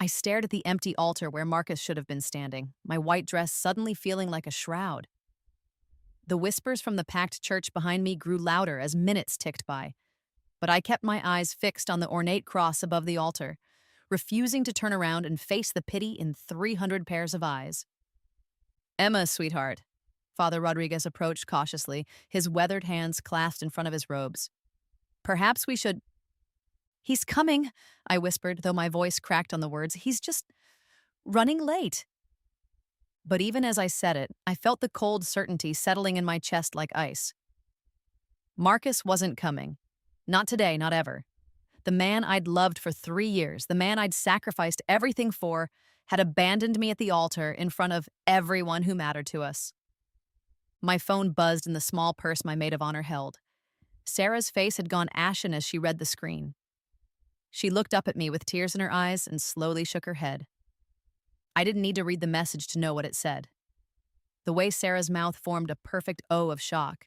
I stared at the empty altar where Marcus should have been standing, my white dress suddenly feeling like a shroud. The whispers from the packed church behind me grew louder as minutes ticked by, but I kept my eyes fixed on the ornate cross above the altar, refusing to turn around and face the pity in 300 pairs of eyes. Emma, sweetheart. Father Rodriguez approached cautiously, his weathered hands clasped in front of his robes. Perhaps we should. He's coming, I whispered, though my voice cracked on the words. He's just running late. But even as I said it, I felt the cold certainty settling in my chest like ice. Marcus wasn't coming. Not today, not ever. The man I'd loved for 3 years, the man I'd sacrificed everything for, had abandoned me at the altar in front of everyone who mattered to us. My phone buzzed in the small purse my maid of honor held. Sarah's face had gone ashen as she read the screen. She looked up at me with tears in her eyes and slowly shook her head. I didn't need to read the message to know what it said. The way Sarah's mouth formed a perfect O of shock.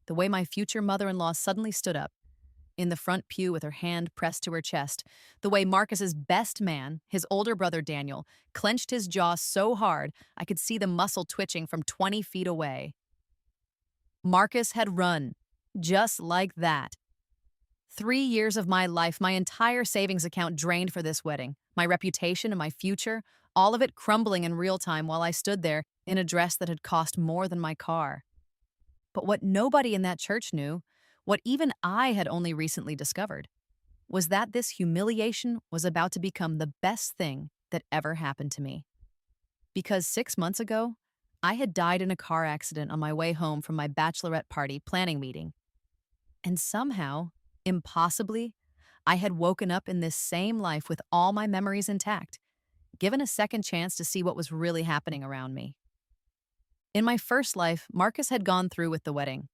The way my future mother-in-law suddenly stood up, in the front pew with her hand pressed to her chest. The way Marcus's best man, his older brother Daniel, clenched his jaw so hard I could see the muscle twitching from 20 feet away. Marcus had run, just like that. 3 years of my life, my entire savings account drained for this wedding, my reputation and my future, all of it crumbling in real time while I stood there in a dress that had cost more than my car. But what nobody in that church knew, what even I had only recently discovered, was that this humiliation was about to become the best thing that ever happened to me. Because 6 months ago, I had died in a car accident on my way home from my bachelorette party planning meeting. And somehow, impossibly, I had woken up in this same life with all my memories intact, given a second chance to see what was really happening around me. In my first life, Marcus had gone through with the wedding.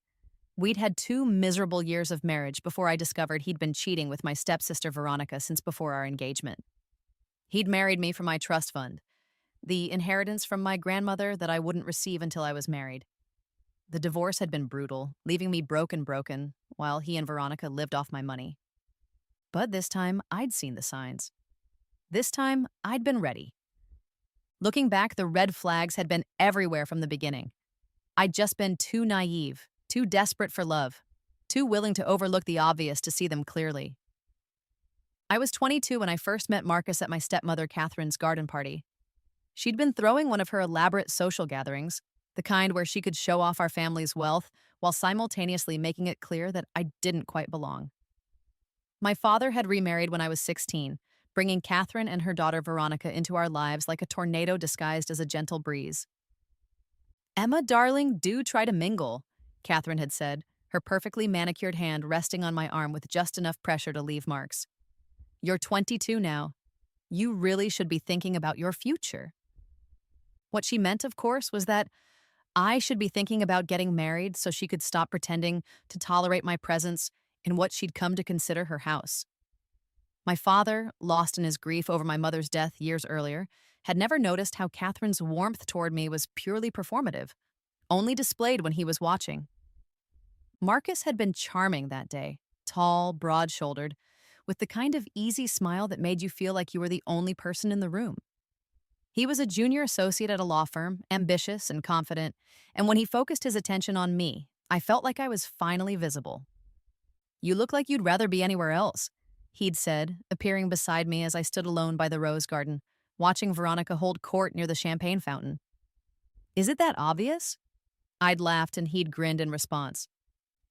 We'd had 2 miserable years of marriage before I discovered he'd been cheating with my stepsister Veronica since before our engagement. He'd married me for my trust fund, the inheritance from my grandmother that I wouldn't receive until I was married. The divorce had been brutal, leaving me broken, while he and Veronica lived off my money. But this time, I'd seen the signs. This time, I'd been ready. Looking back, the red flags had been everywhere from the beginning. I'd just been too naive, too desperate for love, too willing to overlook the obvious to see them clearly. I was 22 when I first met Marcus at my stepmother Catherine's garden party. She'd been throwing one of her elaborate social gatherings, the kind where she could show off our family's wealth while simultaneously making it clear that I didn't quite belong. My father had remarried when I was 16, bringing Catherine and her daughter Veronica into our lives like a tornado disguised as a gentle breeze. "Emma, darling, do try to mingle," Catherine had said, her perfectly manicured hand resting on my arm with just enough pressure to leave marks. "You're 22 now. You really should be thinking about your future." What she meant, of course, was that I should be thinking about getting married so she could stop pretending to tolerate my presence in what she'd come to consider her house. My father, lost in his grief over my mother's death years earlier, had never noticed how Catherine's warmth toward me was purely performative, only displayed when he was watching. Marcus had been charming that day, tall, broad-shouldered, with the kind of easy smile that made you feel like you were the only person in the room. He was a junior associate at a law firm, ambitious and confident, and when he focused his attention on me, I felt like I was finally visible. "You look like you'd rather be anywhere else," he'd said, appearing beside me as I stood alone by the rose garden, watching Veronica hold court near the champagne fountain. "Is it that obvious?" I'd laughed and he'd grinned in response.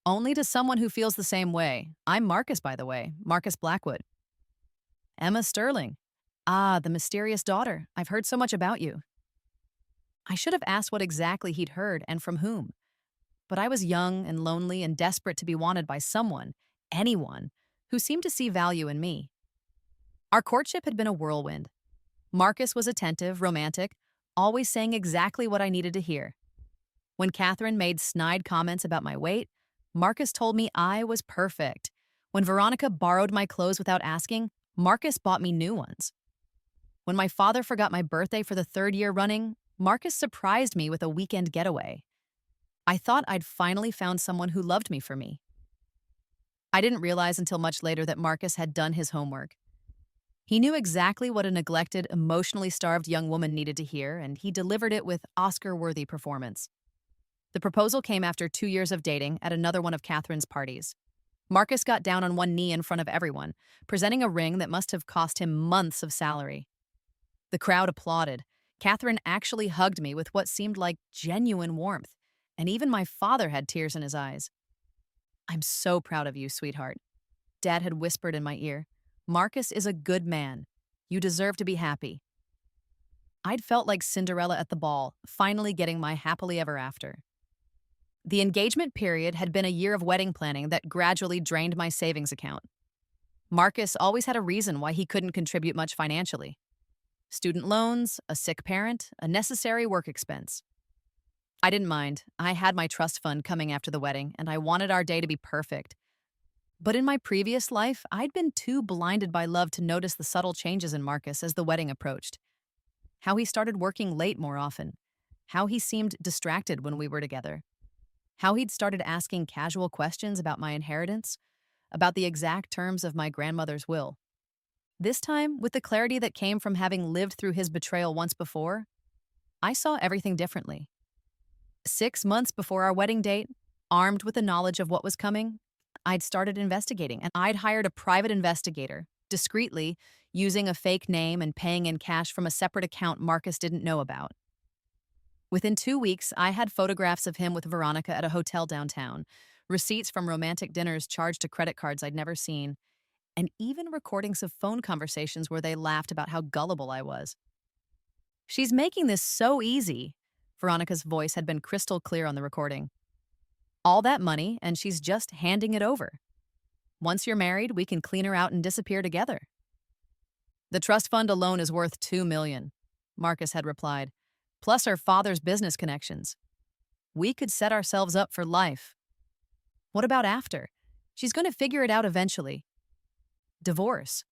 "Only to someone who feels the same way. I'm Marcus, by the way, Marcus Blackwood." "Emma Sterling. Ah, the mysterious daughter. I've heard so much about you." I should have asked what exactly he'd heard and from whom. But I was young and lonely and desperate to be wanted by someone, anyone, who seemed to see value in me. Our courtship had been a whirlwind. Marcus was attentive, romantic, always saying exactly what I needed to hear. When Catherine made snide comments about my weight, Marcus told me I was perfect. When Veronica borrowed my clothes without asking, Marcus bought me new ones. When my father forgot my birthday for the 3rd year running, Marcus surprised me with a weekend getaway. I thought I'd finally found someone who loved me for me. I didn't realize until much later that Marcus had done his homework. He knew exactly what a neglected, emotionally starved young woman needed to hear, and he delivered it with Oscar-worthy performance. The proposal came after 2 years of dating at another one of Catherine's parties. Marcus got down on one knee in front of everyone, presenting a ring that must have cost him months of salary. The crowd applauded. Catherine actually hugged me with what seemed like genuine warmth, and even my father had tears in his eyes. "I'm so proud of you, sweetheart," Dad had whispered in my ear. "Marcus is a good man. You deserve to be happy." I'd felt like Cinderella at the ball, finally getting my happily ever after. The engagement period had been a year of wedding planning that gradually drained my savings account. Marcus always had a reason why he couldn't contribute much financially: student loans, a sick parent, a necessary work expense. I didn't mind. I had my trust fund coming after the wedding, and I wanted our day to be perfect. But in my previous life, I'd been too blinded by love to notice the subtle changes in Marcus as the wedding approached. How he started working late more often. How he seemed distracted when we were together. How he'd started asking casual questions about my inheritance, about the exact terms of my grandmother's will. This time, with the clarity that came from having lived through his betrayal once before, I saw everything differently. 6 months before our wedding date, armed with the knowledge of what was coming, I'd started investigating, and I'd hired a private investigator, discreetly, using a fake name and paying in cash from a separate account Marcus didn't know about. Within 2 weeks, I had photographs of him with Veronica at a hotel downtown, receipts from romantic dinners charged to credit cards I'd never seen, and even recordings of phone conversations where they laughed about how gullible I was. "She's making this so easy," Veronica's voice had been crystal clear on the recording. "All that money, and she's just handing it over. Once you're married, we can clean her out and disappear together." "The trust fund alone is worth $2 million, Marcus had replied, "plus her father's business connections. We could set ourselves up for life." "What about after? She's going to figure it out eventually." "Divorce.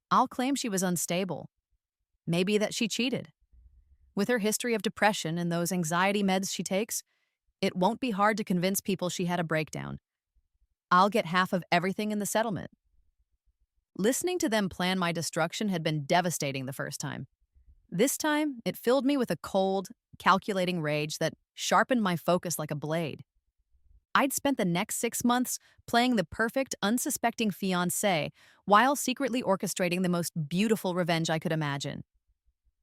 I'll claim she was unstable. Maybe that she cheated. With her history of depression and those anxiety meds she takes, it won't be hard to convince people she had a breakdown. I'll get half of everything in the settlement." Listening to them plan my destruction had been devastating the first time. This time, it filled me with a cold, calculating rage that sharpened my focus like a blade. I'd spent the next 6 months playing the perfect, unsuspecting fiancé while secretly orchestrating the most beautiful revenge I could imagine.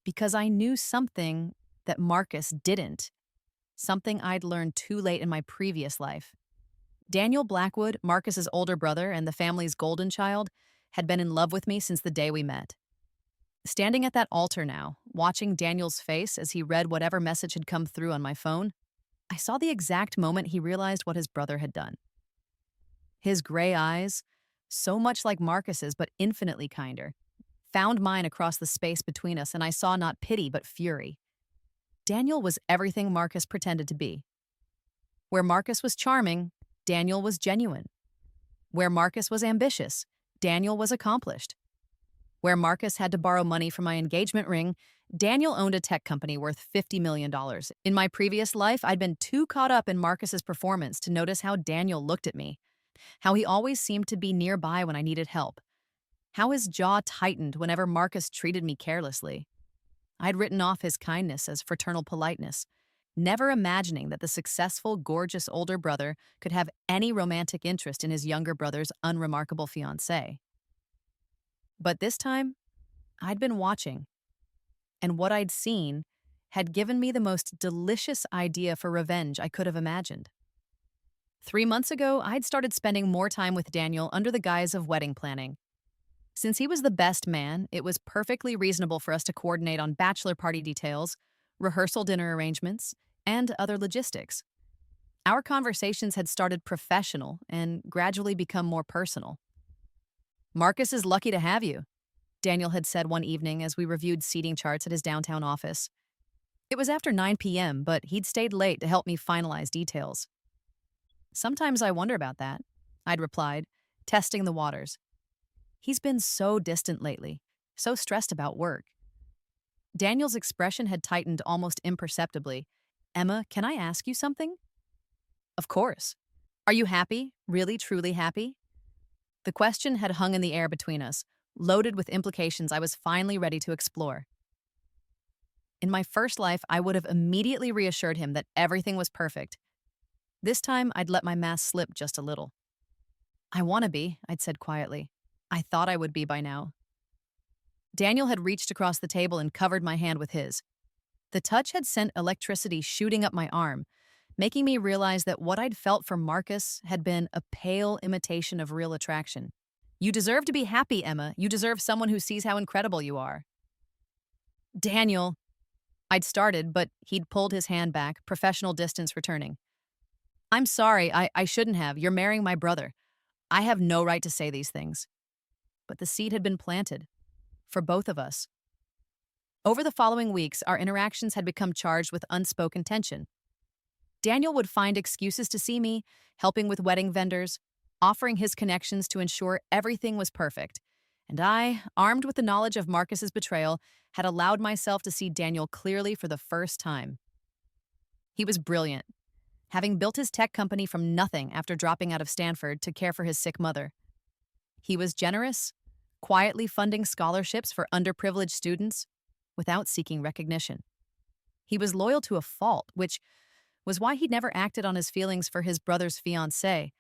Because I knew something that Marcus didn't. Something I'd learned too late in my previous life. Daniel Blackwood, Marcus's older brother and the family's golden child, had been in love with me since the day we met. Standing at that altar now, watching Daniel's face as he read whatever message had come through on my phone, I saw the exact moment he realized what his brother had done. His gray eyes, so much like Marcus's but infinitely kinder, found mine across the space between us, and I saw not pity but fury. Daniel was everything Marcus pretended to be. Where Marcus was charming, Daniel was genuine. Where Marcus was ambitious, Daniel was accomplished. Where Marcus had to borrow money for my engagement ring, Daniel owned a tech company worth $50 million. In my previous life, I'd been too caught up in Marcus's performance to notice how Daniel looked at me, how he always seemed to be nearby when I needed help, how his jaw tightened whenever Marcus treated me carelessly. I'd written off his kindness as fraternal politeness, never imagining that the successful, gorgeous older brother could have any romantic interest in his younger brother's unremarkable fiancée. But this time, I'd been watching, and what I'd seen had given me the most delicious idea for revenge I could have imagined. 3 months ago, I'd started spending more time with Daniel under the guise of wedding planning. Since he was the best man, it was perfectly reasonable for us to coordinate on bachelor party details, rehearsal dinner arrangements, and other logistics. Our conversations had started professional and gradually become more personal. "Marcus is lucky to have you," Daniel had said one evening as we reviewed seating charts at his downtown office. It was after 9 p.m., but he'd stayed late to help me finalize details. "Sometimes I wonder about that," I'd replied, testing the waters. "He's been so distant lately, so stressed about work." Daniel's expression had tightened almost imperceptibly. "Emma, can I ask you something?" "Of course. Are you happy? Really, truly happy?" The question had hung in the air between us, loaded with implications I was finally ready to explore. In my first life, I would have immediately reassured him that everything was perfect. This time, I'd let my mask slip just a little. I want to be, I'd said quietly. I thought I would be by now. Daniel had reached across the table and covered my hand with his. The touch had sent electricity shooting up my arm, making me realize that what I'd felt for Marcus had been a pale imitation of real attraction. You deserve to be happy, Emma. You deserve someone who sees how incredible you are. Daniel. I'd started, but he'd pulled his hand back, professional distance returning. I'm sorry, I shouldn't have. You're marrying my brother. I have no right to say these things. But the seed had been planted. For both of us. Over the following weeks, our interactions had become charged with unspoken tension. Daniel would find excuses to see me, helping with wedding vendors, offering his connections to ensure everything was perfect. And I, armed with the knowledge of Marcus's betrayal, had allowed myself to see Daniel clearly for the first time. He was brilliant, having built his tech company from nothing after dropping out of Stanford to care for his sick mother. He was generous, quietly funding scholarships for underprivileged students without seeking recognition. He was loyal to a fault, which was why he'd never acted on his feelings for his brother's fiancé,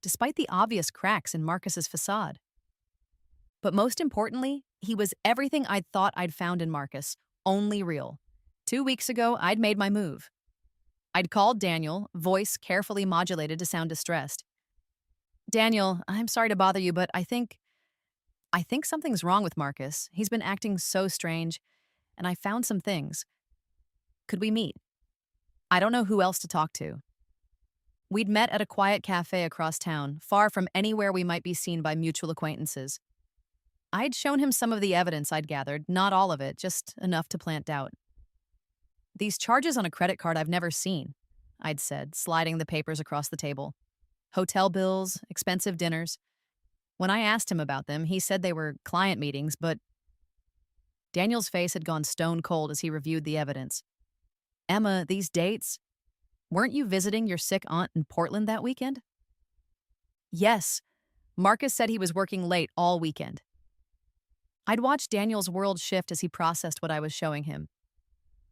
despite the obvious cracks in Marcus's facade. But most importantly, he was everything I'd thought I'd found in Marcus, only real. 2 weeks ago, I'd made my move. I'd called Daniel, voice carefully modulated to sound distressed. Daniel, I'm sorry to bother you, but I think something's wrong with Marcus. He's been acting so strange, and I found some things. Could we meet? I don't know who else to talk to. We'd met at a quiet cafe across town, far from anywhere we might be seen by mutual acquaintances. I'd shown him some of the evidence I'd gathered, not all of it, just enough to plant doubt. These charges on a credit card I've never seen, I'd said, sliding the papers across the table. Hotel bills, expensive dinners. When I asked him about them, he said they were client meetings, but Daniel's face had gone stone cold as he reviewed the evidence. Emma, these dates? Weren't you visiting your sick aunt in Portland that weekend? Yes. Marcus said he was working late all weekend. I'd watched Daniel's world shift as he processed what I was showing him.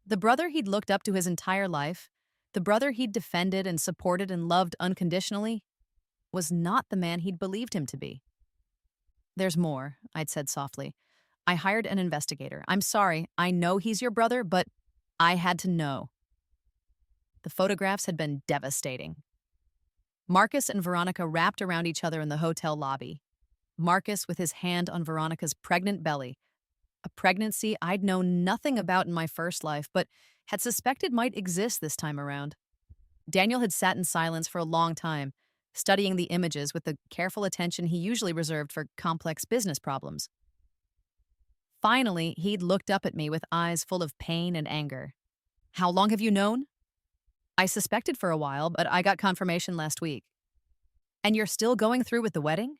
The brother he'd looked up to his entire life, the brother he'd defended and supported and loved unconditionally, was not the man he'd believed him to be. There's more, I'd said softly. I hired an investigator. I'm sorry, I know he's your brother, but I had to know. The photographs had been devastating. Marcus and Veronica wrapped around each other in the hotel lobby. Marcus with his hand on Veronica's pregnant belly, a pregnancy I'd known nothing about in my first life, but had suspected might exist this time around. Daniel had sat in silence for a long time, studying the images with the careful attention he usually reserved for complex business problems. Finally, he'd looked up at me with eyes full of pain and anger. How long have you known? I suspected for a while, but I got confirmation last week. And you're still going through with the wedding?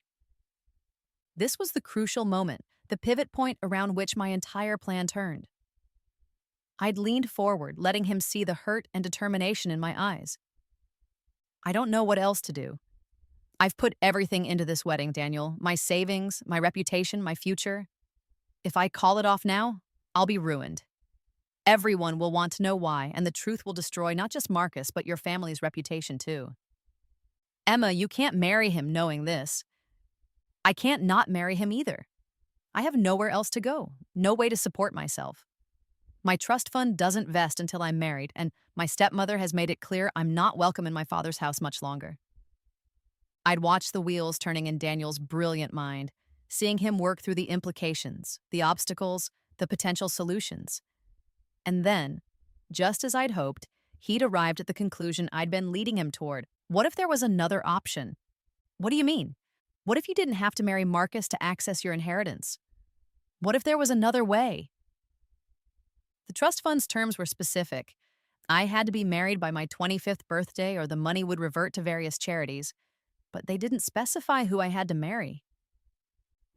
This was the crucial moment, the pivot point around which my entire plan turned. I'd leaned forward, letting him see the hurt and determination in my eyes. I don't know what else to do. I've put everything into this wedding, Daniel. My savings, my reputation, my future. If I call it off now, I'll be ruined. Everyone will want to know why, and the truth will destroy not just Marcus, but your family's reputation too. Emma, you can't marry him knowing this. I can't not marry him either. I have nowhere else to go, no way to support myself. My trust fund doesn't vest until I'm married, and my stepmother has made it clear I'm not welcome in my father's house much longer. I'd watched the wheels turning in Daniel's brilliant mind, seeing him work through the implications, the obstacles, the potential solutions. And then, just as I'd hoped, he'd arrived at the conclusion I'd been leading him toward. What if there was another option? What do you mean? What if you didn't have to marry Marcus to access your inheritance? What if there was another way? The trust fund's terms were specific. I had to be married by my 25th birthday or the money would revert to various charities, but they didn't specify who I had to marry.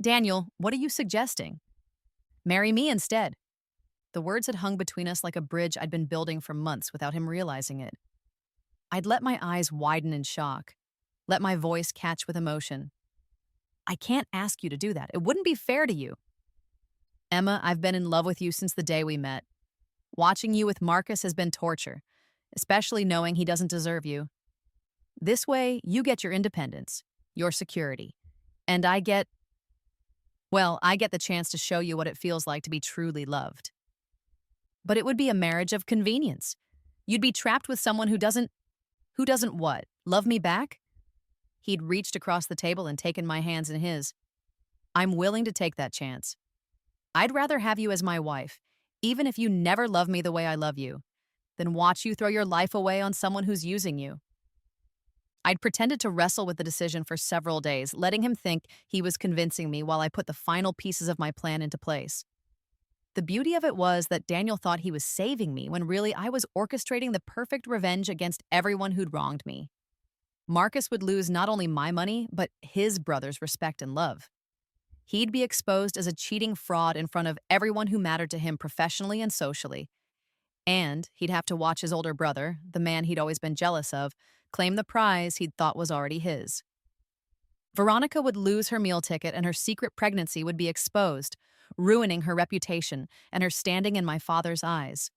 Daniel, what are you suggesting? Marry me instead. The words had hung between us like a bridge I'd been building for months without him realizing it. I'd let my eyes widen in shock, let my voice catch with emotion. I can't ask you to do that. It wouldn't be fair to you. Emma, I've been in love with you since the day we met. Watching you with Marcus has been torture, especially knowing he doesn't deserve you. This way, you get your independence, your security, and I get the chance to show you what it feels like to be truly loved. But it would be a marriage of convenience. You'd be trapped with someone who doesn't what? Love me back? He'd reached across the table and taken my hands in his. I'm willing to take that chance. I'd rather have you as my wife, even if you never love me the way I love you, than watch you throw your life away on someone who's using you. I'd pretended to wrestle with the decision for several days, letting him think he was convincing me while I put the final pieces of my plan into place. The beauty of it was that Daniel thought he was saving me when really I was orchestrating the perfect revenge against everyone who'd wronged me. Marcus would lose not only my money, but his brother's respect and love. He'd be exposed as a cheating fraud in front of everyone who mattered to him professionally and socially. And he'd have to watch his older brother, the man he'd always been jealous of, claim the prize he'd thought was already his. Veronica would lose her meal ticket and her secret pregnancy would be exposed, ruining her reputation and her standing in my father's eyes.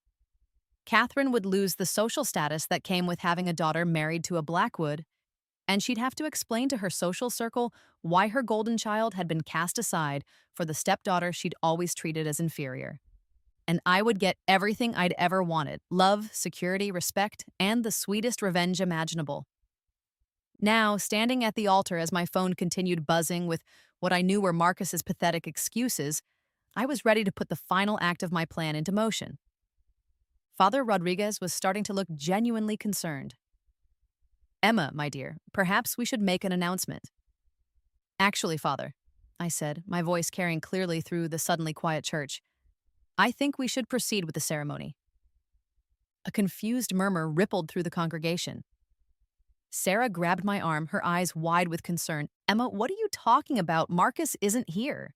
Catherine would lose the social status that came with having a daughter married to a Blackwood, and she'd have to explain to her social circle why her golden child had been cast aside for the stepdaughter she'd always treated as inferior. And I would get everything I'd ever wanted: love, security, respect, and the sweetest revenge imaginable. Now, standing at the altar as my phone continued buzzing with what I knew were Marcus's pathetic excuses, I was ready to put the final act of my plan into motion. Father Rodriguez was starting to look genuinely concerned. Emma, my dear, perhaps we should make an announcement. Actually, Father, I said, my voice carrying clearly through the suddenly quiet church, I think we should proceed with the ceremony. A confused murmur rippled through the congregation. Sarah grabbed my arm, her eyes wide with concern. Emma, what are you talking about? Marcus isn't here.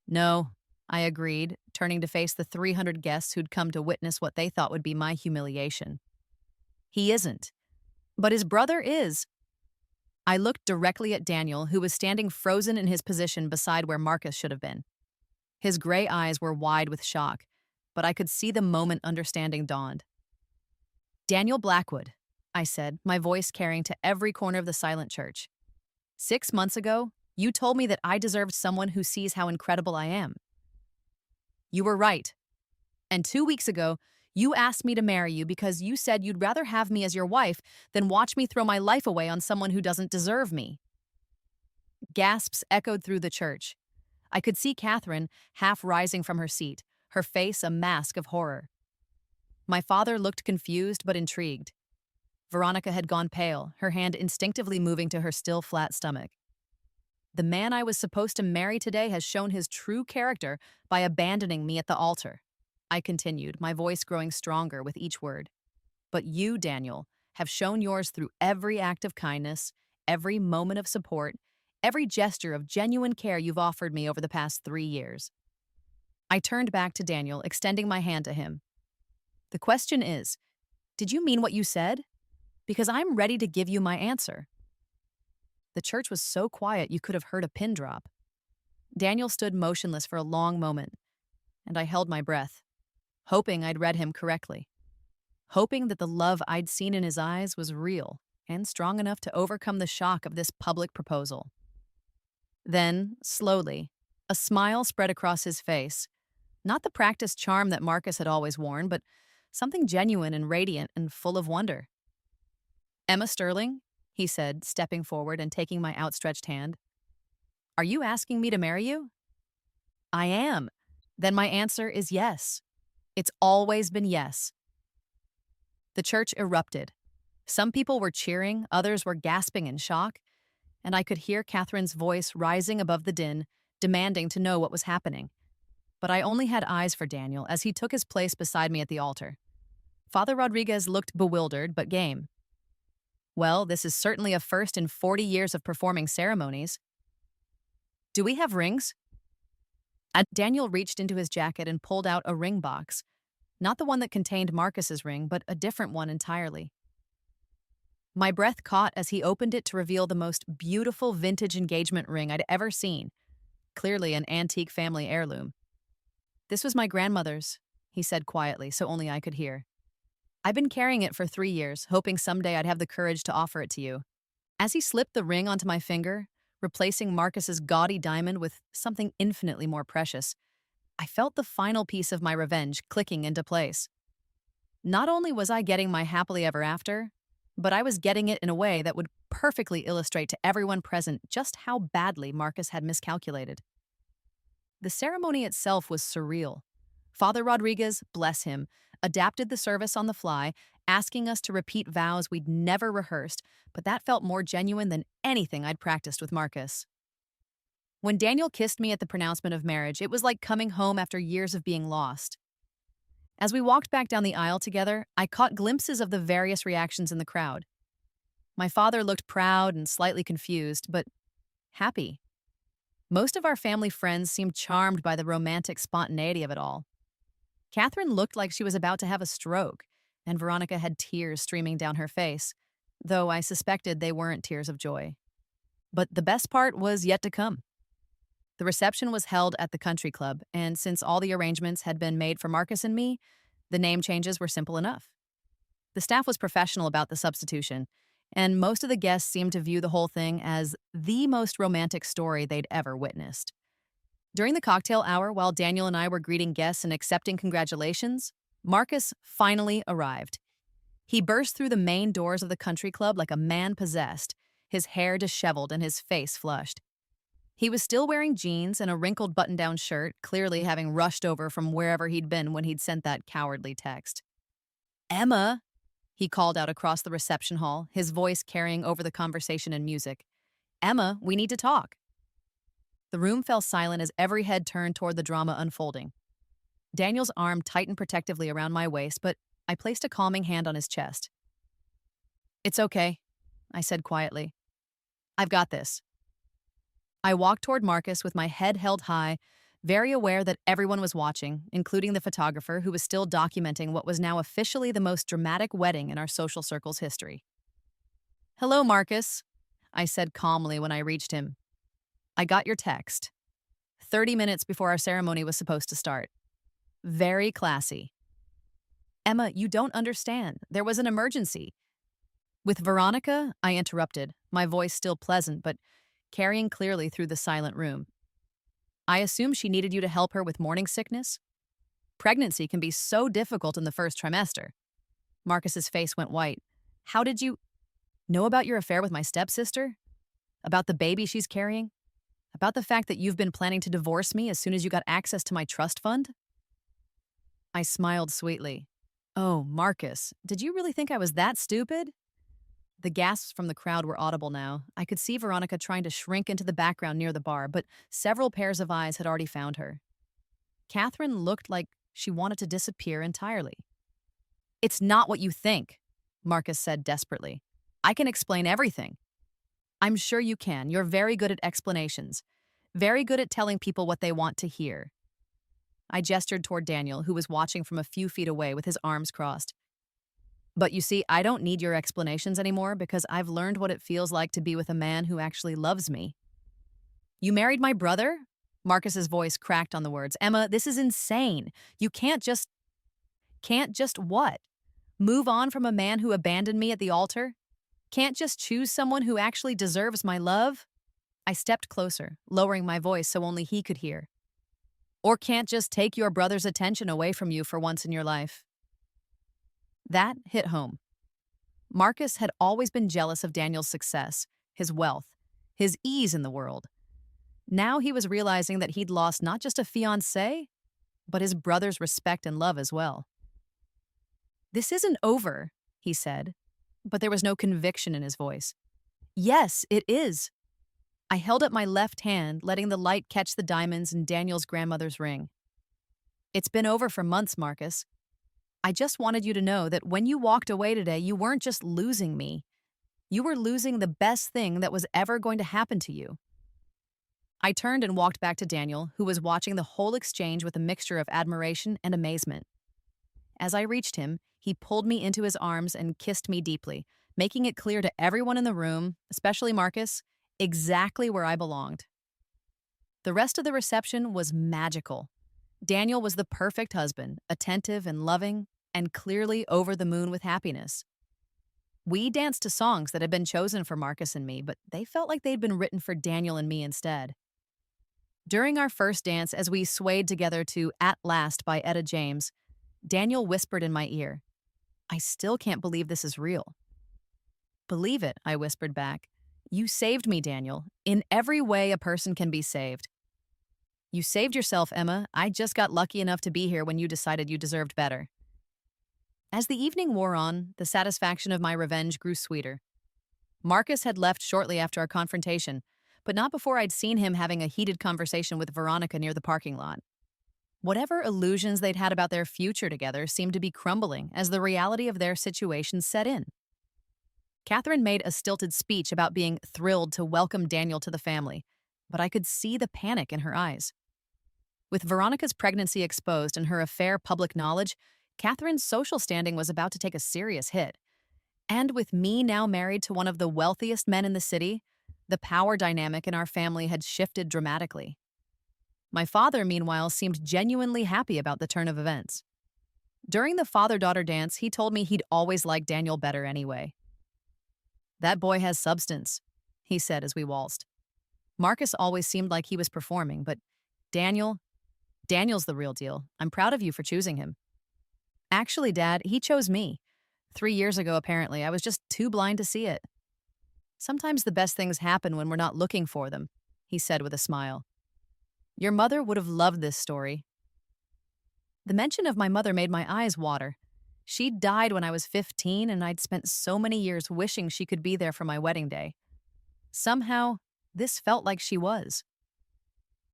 No, I agreed, turning to face the 300 guests who'd come to witness what they thought would be my humiliation. He isn't. But his brother is. I looked directly at Daniel, who was standing frozen in his position beside where Marcus should have been. His gray eyes were wide with shock, but I could see the moment understanding dawned. Daniel Blackwood, I said, my voice carrying to every corner of the silent church. 6 months ago, you told me that I deserved someone who sees how incredible I am. You were right. And 2 weeks ago, you asked me to marry you because you said you'd rather have me as your wife than watch me throw my life away on someone who doesn't deserve me. Gasps echoed through the church. I could see Catherine half rising from her seat, her face a mask of horror. My father looked confused but intrigued. Veronica had gone pale, her hand instinctively moving to her still flat stomach. The man I was supposed to marry today has shown his true character by abandoning me at the altar, I continued, my voice growing stronger with each word. But you, Daniel, have shown yours through every act of kindness, every moment of support, every gesture of genuine care you've offered me over the past 3 years. I turned back to Daniel, extending my hand to him. The question is, did you mean what you said? Because I'm ready to give you my answer. The church was so quiet you could have heard a pin drop. Daniel stood motionless for a long moment, and I held my breath, hoping I'd read him correctly, hoping that the love I'd seen in his eyes was real and strong enough to overcome the shock of this public proposal. Then, slowly, a smile spread across his face, not the practiced charm that Marcus had always worn, but something genuine and radiant and full of wonder. Emma Sterling, he said, stepping forward and taking my outstretched hand. Are you asking me to marry you? I am. Then my answer is yes. It's always been yes. The church erupted. Some people were cheering, others were gasping in shock, and I could hear Catherine's voice rising above the din, demanding to know what was happening. But I only had eyes for Daniel as he took his place beside me at the altar. Father Rodriguez looked bewildered but game. Well, this is certainly a first in 40 years of performing ceremonies. Do we have rings? Daniel reached into his jacket and pulled out a ring box, not the one that contained Marcus's ring, but a different one entirely. My breath caught as he opened it to reveal the most beautiful vintage engagement ring I'd ever seen, clearly an antique family heirloom. "This was my grandmother's," he said quietly, so only I could hear. "I've been carrying it for 3 years, hoping someday I'd have the courage to offer it to you." As he slipped the ring onto my finger, replacing Marcus's gaudy diamond with something infinitely more precious, I felt the final piece of my revenge clicking into place. Not only was I getting my happily ever after, but I was getting it in a way that would perfectly illustrate to everyone present just how badly Marcus had miscalculated. The ceremony itself was surreal. Father Rodriguez, bless him, adapted the service on the fly, asking us to repeat vows we'd never rehearsed, but that felt more genuine than anything I'd practiced with Marcus. When Daniel kissed me at the pronouncement of marriage, it was like coming home after years of being lost. As we walked back down the aisle together, I caught glimpses of the various reactions in the crowd. My father looked proud and slightly confused, but happy. Most of our family friends seemed charmed by the romantic spontaneity of it all. Catherine looked like she was about to have a stroke, and Veronica had tears streaming down her face, though I suspected they weren't tears of joy. But the best part was yet to come. The reception was held at the country club, and since all the arrangements had been made for Marcus and me, the name changes were simple enough. The staff was professional about the substitution, and most of the guests seemed to view the whole thing as the most romantic story they'd ever witnessed. During the cocktail hour, while Daniel and I were greeting guests and accepting congratulations, Marcus finally arrived. He burst through the main doors of the country club like a man possessed, his hair disheveled and his face flushed. He was still wearing jeans and a wrinkled button-down shirt, clearly having rushed over from wherever he'd been when he'd sent that cowardly text. "Emma," he called out across the reception hall, his voice carrying over the conversation and music. "Emma, we need to talk." The room fell silent as every head turned toward the drama unfolding. Daniel's arm tightened protectively around my waist, but I placed a calming hand on his chest. "It's okay," I said quietly. "I've got this." I walked toward Marcus with my head held high, very aware that everyone was watching, including the photographer who was still documenting what was now officially the most dramatic wedding in our social circle's history. "Hello, Marcus," I said calmly when I reached him. "I got your text. 30 minutes before our ceremony was supposed to start. Very classy." "Emma, you don't understand. There was an emergency." "With Veronica?" I interrupted, my voice still pleasant but carrying clearly through the silent room. "I assume she needed you to help her with morning sickness? Pregnancy can be so difficult in the first trimester." Marcus's face went white. "How did you know about your affair with my stepsister? About the baby she's carrying? About the fact that you've been planning to divorce me as soon as you got access to my trust fund?" I smiled sweetly. "Oh, Marcus, did you really think I was that stupid?" The gasps from the crowd were audible now. I could see Veronica trying to shrink into the background near the bar, but several pairs of eyes had already found her. Catherine looked like she wanted to disappear entirely. "It's not what you think," Marcus said desperately. "I can explain everything." "I'm sure you can. You're very good at explanations. Very good at telling people what they want to hear." I gestured toward Daniel, who was watching from a few feet away with his arms crossed. "But you see, I don't need your explanations anymore because I've learned what it feels like to be with a man who actually loves me." "You married my brother?" Marcus's voice cracked on the words. "Emma, this is insane. You can't just..." "Can't just what? Move on from a man who abandoned me at the altar? Can't just choose someone who actually deserves my love?" I stepped closer, lowering my voice so only he could hear. "Or can't just take your brother's attention away from you for once in your life?" That hit home. Marcus had always been jealous of Daniel's success, his wealth, his ease in the world. Now he was realizing that he'd lost not just a fiancé, but his brother's respect and love as well. "This isn't over," he said, but there was no conviction in his voice. "Yes, it is." I held up my left hand, letting the light catch the diamonds in Daniel's grandmother's ring. "It's been over for months, Marcus. I just wanted you to know that when you walked away today, you weren't just losing me. You were losing the best thing that was ever going to happen to you." I turned and walked back to Daniel, who was watching the whole exchange with a mixture of admiration and amazement. As I reached him, he pulled me into his arms and kissed me deeply, making it clear to everyone in the room, especially Marcus, exactly where I belonged. The rest of the reception was magical. Daniel was the perfect husband, attentive and loving, and clearly over the moon with happiness. We danced to songs that had been chosen for Marcus and me, but they felt like they'd been written for Daniel and me instead. During our first dance, as we swayed together to At Last by Etta James, Daniel whispered in my ear, "I still can't believe this is real." "Believe it," I whispered back. "You saved me, Daniel, in every way a person can be saved." "You saved yourself, Emma. I just got lucky enough to be here when you decided you deserved better." As the evening wore on, the satisfaction of my revenge grew sweeter. Marcus had left shortly after our confrontation, but not before I'd seen him having a heated conversation with Veronica near the parking lot. Whatever illusions they'd had about their future together seemed to be crumbling as the reality of their situation set in. Catherine made a stilted speech about being thrilled to welcome Daniel to the family, but I could see the panic in her eyes. With Veronica's pregnancy exposed and her affair public knowledge, Catherine's social standing was about to take a serious hit. And with me now married to one of the wealthiest men in the city, the power dynamic in our family had shifted dramatically. My father, meanwhile, seemed genuinely happy about the turn of events. During the father-daughter dance, he told me he'd always liked Daniel better anyway. "That boy has substance," he said as we waltzed. "Marcus always seemed like he was performing, but Daniel's the real deal. I'm proud of you for choosing him." "Actually, Dad, he chose me. 3 years ago, apparently. I was just too blind to see it." "Sometimes the best things happen when we're not looking for them," he said with a smile. "Your mother would have loved this story." The mention of my mother made my eyes water. She died when I was 15, and I'd spent so many years wishing she could be there for my wedding day. Somehow, this felt like she was.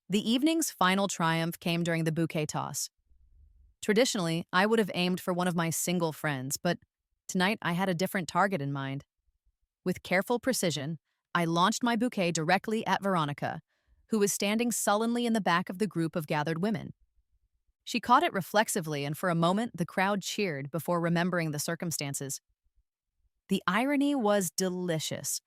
The evening's final triumph came during the bouquet toss. Traditionally, I would have aimed for one of my single friends, but tonight I had a different target in mind. With careful precision, I launched my bouquet directly at Veronica, who was standing sullenly in the back of the group of gathered women. She caught it reflexively, and for a moment the crowd cheered before remembering the circumstances. The irony was delicious.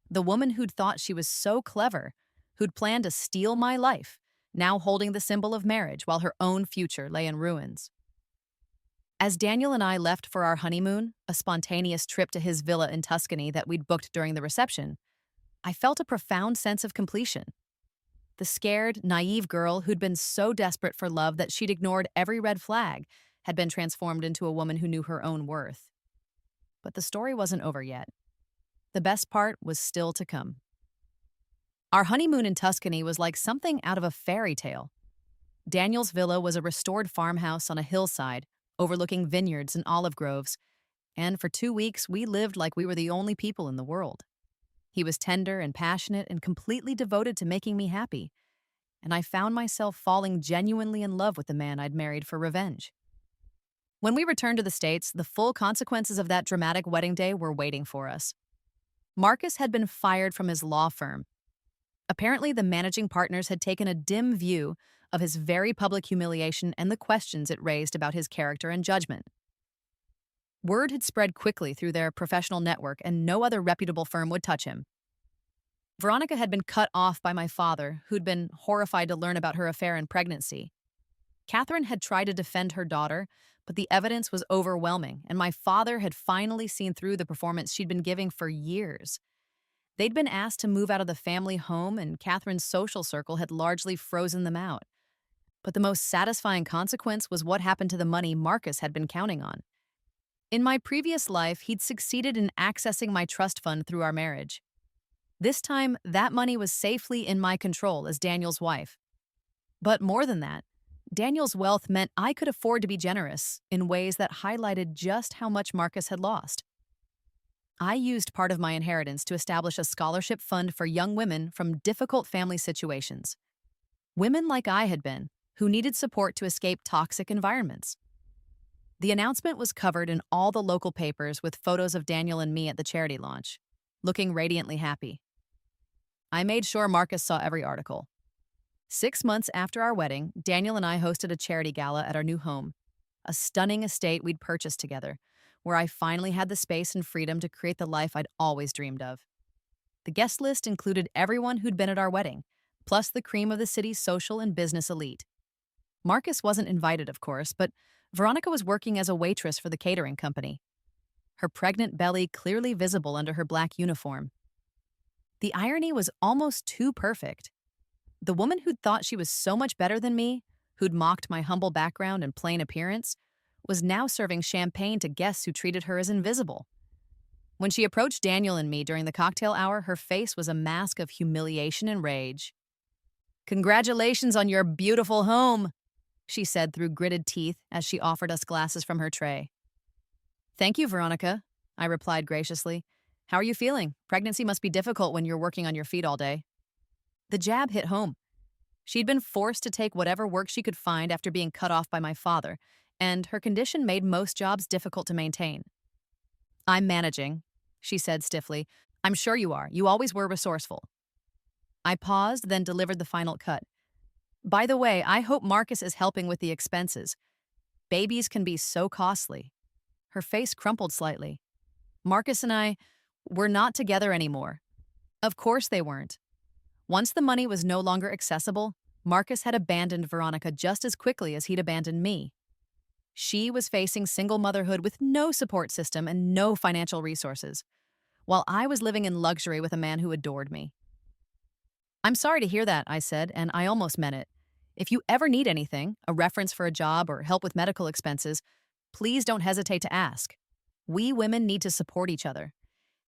The woman who'd thought she was so clever, who'd planned to steal my life, now holding the symbol of marriage while her own future lay in ruins. As Daniel and I left for our honeymoon, a spontaneous trip to his villa in Tuscany that we'd booked during the reception, I felt a profound sense of completion. The scared, naive girl who'd been so desperate for love that she'd ignored every red flag had been transformed into a woman who knew her own worth. But the story wasn't over yet. The best part was still to come. Our honeymoon in Tuscany was like something out of a fairy tale. Daniel's villa was a restored farmhouse on a hillside, overlooking vineyards and olive groves, and for 2 weeks we lived like we were the only people in the world. He was tender and passionate and completely devoted to making me happy, and I found myself falling genuinely in love with the man I'd married for revenge. When we returned to the States, the full consequences of that dramatic wedding day were waiting for us. Marcus had been fired from his law firm. Apparently, the managing partners had taken a dim view of his very public humiliation and the questions it raised about his character and judgment. Word had spread quickly through their professional network, and no other reputable firm would touch him. Veronica had been cut off by my father, who'd been horrified to learn about her affair and pregnancy. Catherine had tried to defend her daughter, but the evidence was overwhelming, and my father had finally seen through the performance she'd been giving for years. They'd been asked to move out of the family home, and Catherine's social circle had largely frozen them out. But the most satisfying consequence was what happened to the money Marcus had been counting on. In my previous life, he'd succeeded in accessing my trust fund through our marriage. This time, that money was safely in my control as Daniel's wife. But more than that, Daniel's wealth meant I could afford to be generous in ways that highlighted just how much Marcus had lost. I used part of my inheritance to establish a scholarship fund for young women from difficult family situations. Women like I had been, who needed support to escape toxic environments. The announcement was covered in all the local papers with photos of Daniel and me at the charity launch, looking radiantly happy. I made sure Marcus saw every article. 6 months after our wedding, Daniel and I hosted a charity gala at our new home, a stunning estate we'd purchased together, where I finally had the space and freedom to create the life I'd always dreamed of. The guest list included everyone who'd been at our wedding, plus the cream of the city's social and business elite. Marcus wasn't invited, of course, but Veronica was working as a waitress for the catering company, her pregnant belly clearly visible under her black uniform. The irony was almost too perfect. The woman who'd thought she was so much better than me, who'd mocked my humble background and plain appearance, was now serving champagne to guests who treated her as invisible. When she approached Daniel and me during the cocktail hour, her face was a mask of humiliation and rage. "Congratulations on your beautiful home," she said through gritted teeth as she offered us glasses from her tray. "Thank you, Veronica," I replied graciously. "How are you feeling? Pregnancy must be difficult when you're working on your feet all day." The jab hit home. She'd been forced to take whatever work she could find after being cut off by my father, and her condition made most jobs difficult to maintain. "I'm managing," she said stiffly. "I'm sure you are. You always were resourceful." I paused, then delivered the final cut. "By the way, I hope Marcus is helping with the expenses. Babies can be so costly." Her face crumpled slightly. "Marcus and I, we're not together anymore." Of course they weren't. Once the money was no longer accessible, Marcus had abandoned Veronica just as quickly as he'd abandoned me. She was facing single motherhood with no support system and no financial resources, while I was living in luxury with a man who adored me. "I'm sorry to hear that," I said, and I almost meant it. "If you ever need anything, a reference for a job or help with medical expenses, please don't hesitate to ask. We women need to support each other."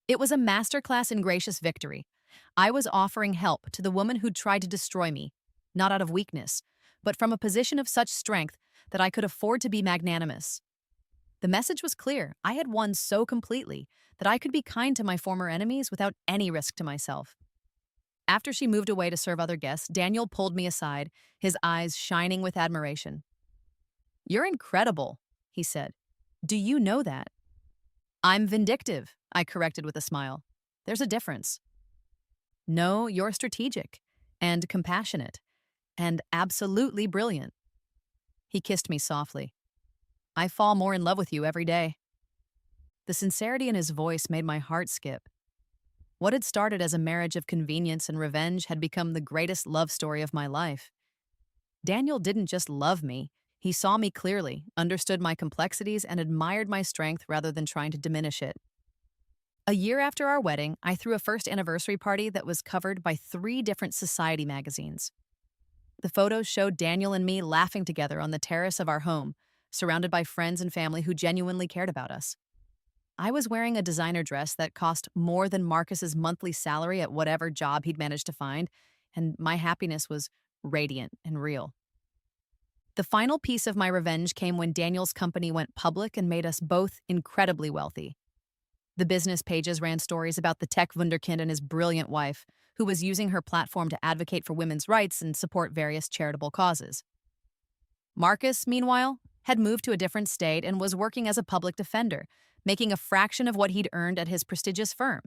It was a masterclass in gracious victory. I was offering help to the woman who'd tried to destroy me, not out of weakness, but from a position of such strength that I could afford to be magnanimous. The message was clear. I had won so completely that I could be kind to my former enemies without any risk to myself. After she moved away to serve other guests, Daniel pulled me aside, his eyes shining with admiration. "You're incredible," he said. "Do you know that?" "I'm vindictive," I corrected with a smile. "There's a difference." "No, you're strategic and compassionate and absolutely brilliant." He kissed me softly. "I fall more in love with you every day." The sincerity in his voice made my heart skip. What had started as a marriage of convenience and revenge had become the greatest love story of my life. Daniel didn't just love me. He saw me clearly, understood my complexities, and admired my strength rather than trying to diminish it. A year after our wedding, I threw a first anniversary party that was covered by 3 different society magazines. The photos showed Daniel and me laughing together on the terrace of our home, surrounded by friends and family who genuinely cared about us. I was wearing a designer dress that cost more than Marcus's monthly salary at whatever job he'd managed to find, and my happiness was radiant and real. The final piece of my revenge came when Daniel's company went public and made us both incredibly wealthy. The business pages ran stories about the tech wunderkind and his brilliant wife, who was using her platform to advocate for women's rights and support various charitable causes. Marcus, meanwhile, had moved to a different state and was working as a public defender, making a fraction of what he'd earned at his prestigious firm.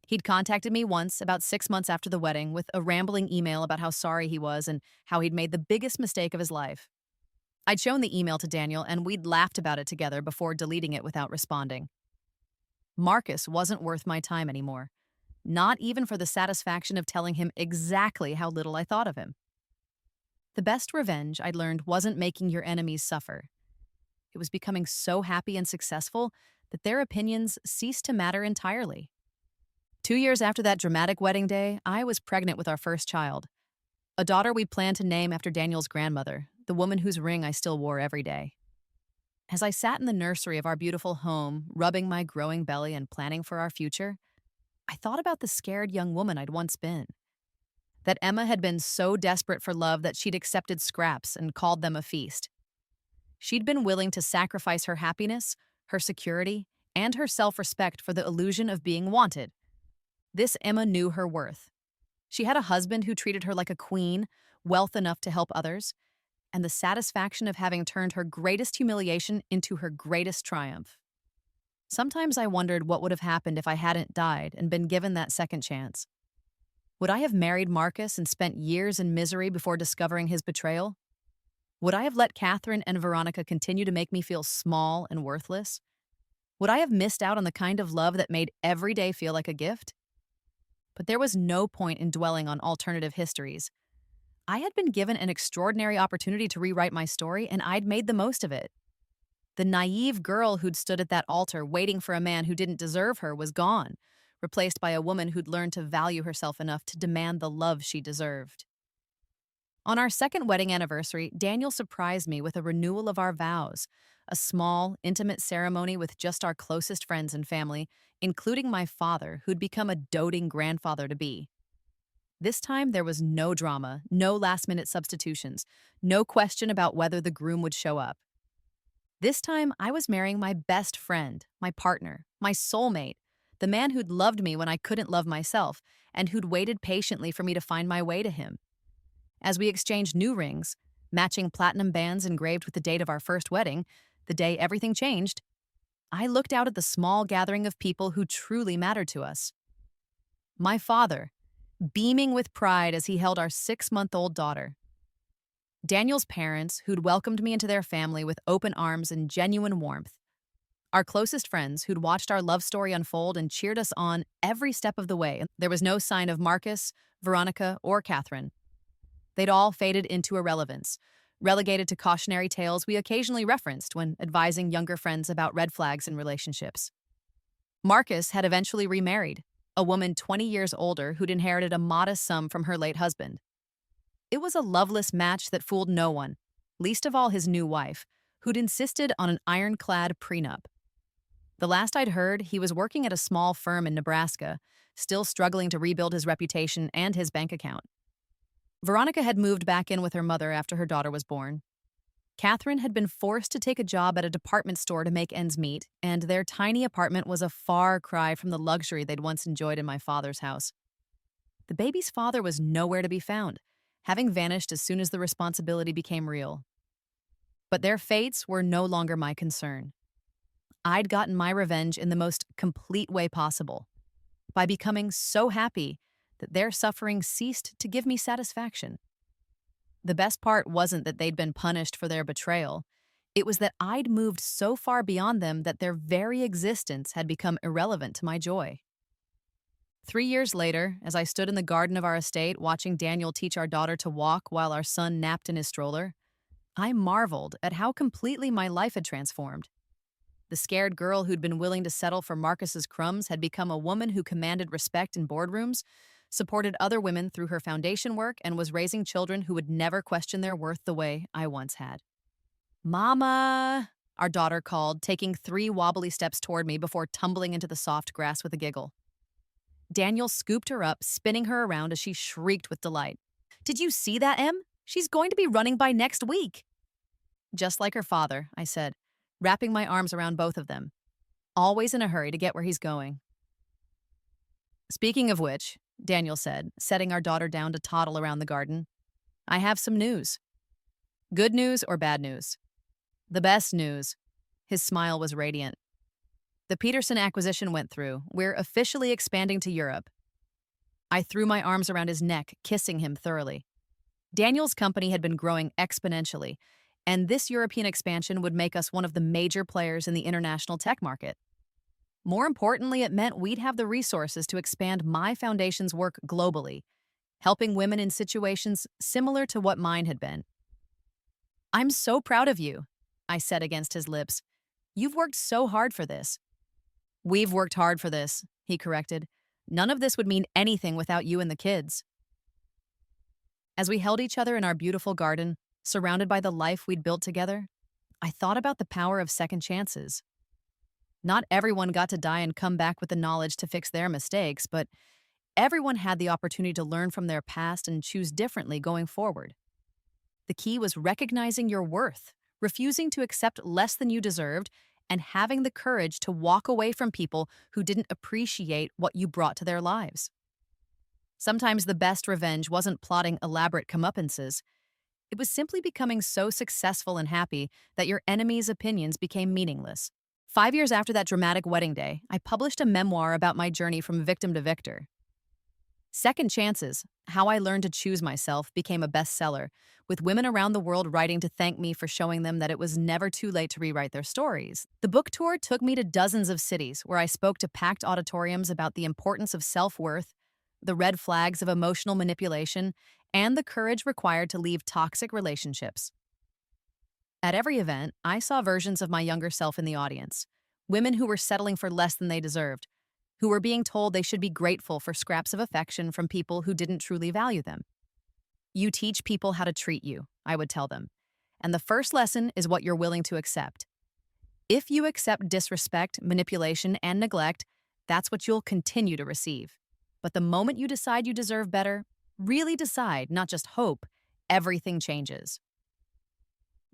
He'd contacted me once, about 6 months after the wedding, with a rambling email about how sorry he was and how he'd made the biggest mistake of his life. I'd shown the email to Daniel, and we'd laughed about it together before deleting it without responding. Marcus wasn't worth my time anymore, not even for the satisfaction of telling him exactly how little I thought of him. The best revenge, I'd learned, wasn't making your enemies suffer. It was becoming so happy and successful that their opinions ceased to matter entirely. 2 years after that dramatic wedding day, I was pregnant with our first child, a daughter we planned to name after Daniel's grandmother, the woman whose ring I still wore every day. As I sat in the nursery of our beautiful home, rubbing my growing belly and planning for our future, I thought about the scared young woman I'd once been. That Emma had been so desperate for love that she'd accepted scraps and called them a feast. She'd been willing to sacrifice her happiness, her security, and her self-respect for the illusion of being wanted. This Emma knew her worth. She had a husband who treated her like a queen, wealth enough to help others, and the satisfaction of having turned her greatest humiliation into her greatest triumph. Sometimes I wondered what would have happened if I hadn't died and been given that second chance. Would I have married Marcus and spent years in misery before discovering his betrayal? Would I have let Catherine and Veronica continue to make me feel small and worthless? Would I have missed out on the kind of love that made every day feel like a gift? But there was no point in dwelling on alternative histories. I had been given an extraordinary opportunity to rewrite my story, and I'd made the most of it. The naive girl who'd stood at that altar waiting for a man who didn't deserve her was gone, replaced by a woman who'd learned to value herself enough to demand the love she deserved. On our second wedding anniversary, Daniel surprised me with a renewal of our vows, a small, intimate ceremony with just our closest friends and family, including my father, who'd become a doting grandfather to be. This time, there was no drama, no last minute substitutions, no question about whether the groom would show up. This time, I was marrying my best friend, my partner, my soulmate, the man who'd loved me when I couldn't love myself, and who'd waited patiently for me to find my way to him. As we exchanged new rings, matching platinum bands engraved with the date of our first wedding, the day everything changed, I looked out at the small gathering of people who truly mattered to us. My father, beaming with pride as he held our 6-month-old daughter. Daniel's parents, who'd welcomed me into their family with open arms and genuine warmth. Our closest friends, who'd watched our love story unfold and cheered us on every step of the way. There was no sign of Marcus, Veronica, or Catherine. They'd all faded into irrelevance, relegated to cautionary tales we occasionally referenced when advising younger friends about red flags in relationships. Marcus had eventually remarried, a woman 20 years older who'd inherited a modest sum from her late husband. It was a loveless match that fooled no one, least of all his new wife, who'd insisted on an ironclad prenup. The last I'd heard, he was working at a small firm in Nebraska, still struggling to rebuild his reputation and his bank account. Veronica had moved back in with her mother after her daughter was born. Catherine had been forced to take a job at a department store to make ends meet, and their tiny apartment was a far cry from the luxury they'd once enjoyed in my father's house. The baby's father was nowhere to be found, having vanished as soon as the responsibility became real. But their fates were no longer my concern. I'd gotten my revenge in the most complete way possible, by becoming so happy that their suffering ceased to give me satisfaction. The best part wasn't that they'd been punished for their betrayal. It was that I'd moved so far beyond them that their very existence had become irrelevant to my joy. 3 years later, as I stood in the garden of our estate watching Daniel teach our daughter to walk while our son napped in his stroller, I marveled at how completely my life had transformed. The scared girl who'd been willing to settle for Marcus's crumbs had become a woman who commanded respect in boardrooms, supported other women through her foundation work, and was raising children who would never question their worth the way I once had. "Mama," our daughter called, taking 3 wobbly steps toward me before tumbling into the soft grass with a giggle. Daniel scooped her up, spinning her around as she shrieked with delight. "Did you see that, Em? She's going to be running by next week." "Just like her father," I said, wrapping my arms around both of them, always in a hurry to get where he's going. "Speaking of which," Daniel said, setting our daughter down to toddle around the garden, "I have some news." "Good news or bad news?" "The best news." His smile was radiant. "The Peterson acquisition went through. We're officially expanding to Europe." I threw my arms around his neck, kissing him thoroughly. Daniel's company had been growing exponentially, and this European expansion would make us one of the major players in the international tech market. More importantly, it meant we'd have the resources to expand my foundation's work globally, helping women in situations similar to what mine had been. "I'm so proud of you," I said against his lips. "You've worked so hard for this." "We've worked hard for this," he corrected. "None of this would mean anything without you and the kids." As we held each other in our beautiful garden, surrounded by the life we'd built together, I thought about the power of second chances. Not everyone got to die and come back with the knowledge to fix their mistakes, but everyone had the opportunity to learn from their past and choose differently going forward. The key was recognizing your worth, refusing to accept less than you deserved, and having the courage to walk away from people who didn't appreciate what you brought to their lives. Sometimes the best revenge wasn't plotting elaborate comeuppances. It was simply becoming so successful and happy that your enemy's opinions became meaningless. 5 years after that dramatic wedding day, I published a memoir about my journey from victim to victor. Second Chances, How I Learned to Choose Myself, became a bestseller, with women around the world writing to thank me for showing them that it was never too late to rewrite their stories. The book tour took me to dozens of cities where I spoke to packed auditoriums about the importance of self-worth, the red flags of emotional manipulation, and the courage required to leave toxic relationships. At every event, I saw versions of my younger self in the audience, women who were settling for less than they deserved, who were being told they should be grateful for scraps of affection from people who didn't truly value them. You teach people how to treat you, I would tell them. And the first lesson is what you're willing to accept. If you accept disrespect, manipulation, and neglect, that's what you'll continue to receive. But the moment you decide you deserve better, really decide, not just hope, everything changes.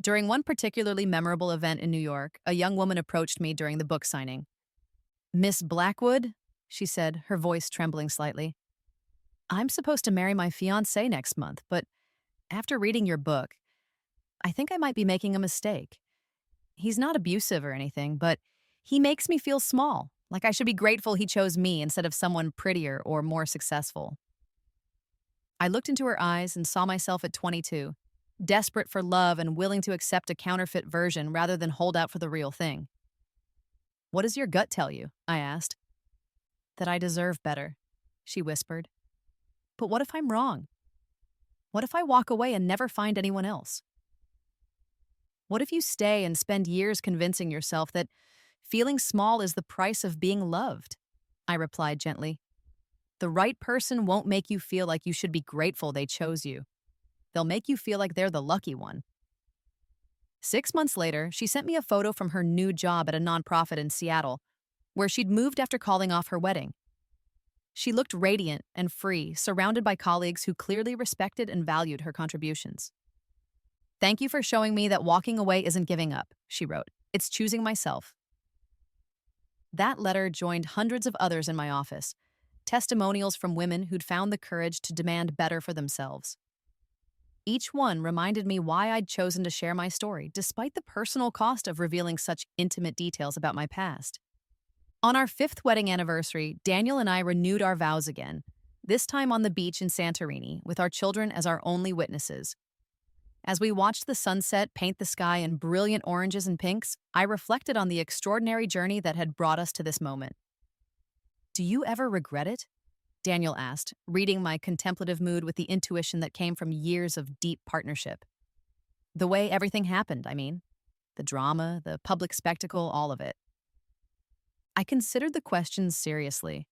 During one particularly memorable event in New York, a young woman approached me during the book signing. "Miss Blackwood," she said, her voice trembling slightly. "I'm supposed to marry my fiancé next month, but after reading your book, I think I might be making a mistake. He's not abusive or anything, but he makes me feel small, like I should be grateful he chose me instead of someone prettier or more successful." I looked into her eyes and saw myself at 22, desperate for love and willing to accept a counterfeit version rather than hold out for the real thing. "What does your gut tell you?" I asked. "That I deserve better," she whispered. "But what if I'm wrong? What if I walk away and never find anyone else? What if you stay and spend years convincing yourself that feeling small is the price of being loved?" I replied gently. "The right person won't make you feel like you should be grateful they chose you. They'll make you feel like they're the lucky one." 6 months later, she sent me a photo from her new job at a nonprofit in Seattle, where she'd moved after calling off her wedding. She looked radiant and free, surrounded by colleagues who clearly respected and valued her contributions. "Thank you for showing me that walking away isn't giving up," she wrote. "It's choosing myself." That letter joined hundreds of others in my office, testimonials from women who'd found the courage to demand better for themselves. Each one reminded me why I'd chosen to share my story, despite the personal cost of revealing such intimate details about my past. On our 5th wedding anniversary, Daniel and I renewed our vows again, this time on the beach in Santorini, with our children as our only witnesses. As we watched the sunset paint the sky in brilliant oranges and pinks, I reflected on the extraordinary journey that had brought us to this moment. "Do you ever regret it?" Daniel asked, reading my contemplative mood with the intuition that came from years of deep partnership. The way everything happened, I mean. The drama, the public spectacle, all of it. I considered the questions seriously.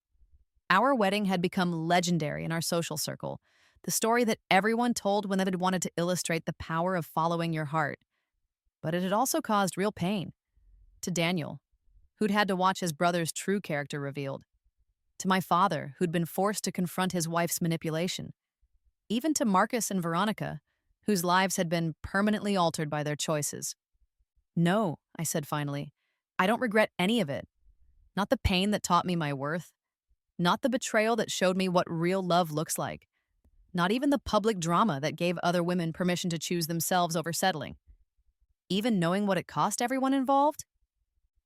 Our wedding had become legendary in our social circle, the story that everyone told when they wanted to illustrate the power of following your heart. But it had also caused real pain. To Daniel, who'd had to watch his brother's true character revealed. To my father, who'd been forced to confront his wife's manipulation. Even to Marcus and Veronica, whose lives had been permanently altered by their choices. "No," I said finally, "I don't regret any of it. Not the pain that taught me my worth. Not the betrayal that showed me what real love looks like. Not even the public drama that gave other women permission to choose themselves over settling. Even knowing what it cost everyone involved?